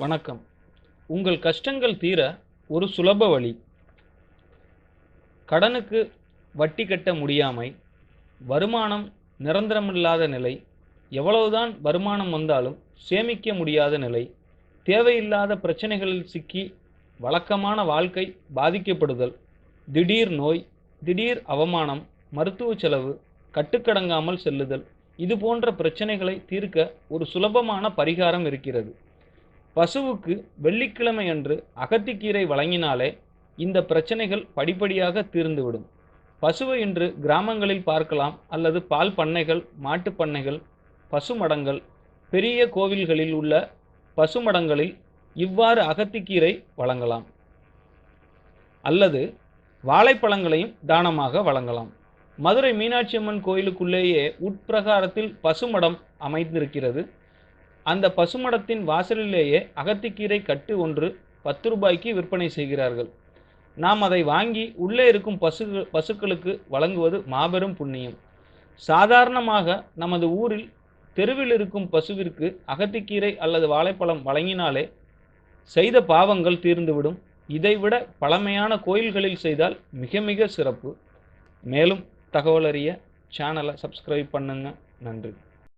வணக்கம். உங்கள் கஷ்டங்கள் தீர ஒரு சுலப வழி. கடனுக்கு வட்டி கட்ட முடியாமை, வருமானம் நிரந்தரமில்லாத நிலை, எவ்வளவுதான் வருமானம் வந்தாலும் சேமிக்க முடியாத நிலை, தேவையில்லாத பிரச்சனைகளில் சிக்கி வழக்கமான வாழ்க்கை பாதிக்கப்படுதல், திடீர் நோய், திடீர் அவமானம், மருத்துவ செலவு, கட்டுக்கடங்காமல் செல்லுதல், இது போன்ற பிரச்சனைகளை தீர்க்க ஒரு சுலபமான பரிகாரம் இருக்கிறது. பசுவுக்கு வெள்ளிக்கிழமை அன்று அகத்திக்கீரை வழங்கினாலே இந்த பிரச்சனைகள் படிப்படியாக தீர்ந்துவிடும். பசுவை இன்று கிராமங்களில் பார்க்கலாம், அல்லது பால் பண்ணைகள், மாட்டுப் பண்ணைகள், பசுமடங்கள், பெரிய கோவில்களில் உள்ள பசுமடங்களில் இவ்வாறு அகத்திக்கீரை வழங்கலாம். அல்லது வாழைப்பழங்களையும் தானமாக வழங்கலாம். மதுரை மீனாட்சி அம்மன் கோயிலுக்குள்ளேயே உட்பிரகாரத்தில் பசுமடம் அமைந்திருக்கிறது. அந்த பசுமடத்தின் வாசலிலேயே அகத்திக்கீரை கட்டு ஒன்று 10 ரூபாய்க்கு விற்பனை செய்கிறார்கள். நாம் அதை வாங்கி உள்ளே இருக்கும் பசுக்களுக்கு வழங்குவது மாபெரும் புண்ணியம். சாதாரணமாக நமது ஊரில் தெருவில் இருக்கும் பசுவிற்கு அகத்திக்கீரை அல்லது வாழைப்பழம் வழங்கினாலே செய்த பாவங்கள் தீர்ந்துவிடும். இதைவிட பழமையான கோயில்களில் செய்தால் மிக மிக சிறப்பு. மேலும் தகவல் அறிய சேனலை சப்ஸ்கிரைப் பண்ணுங்க. நன்றி.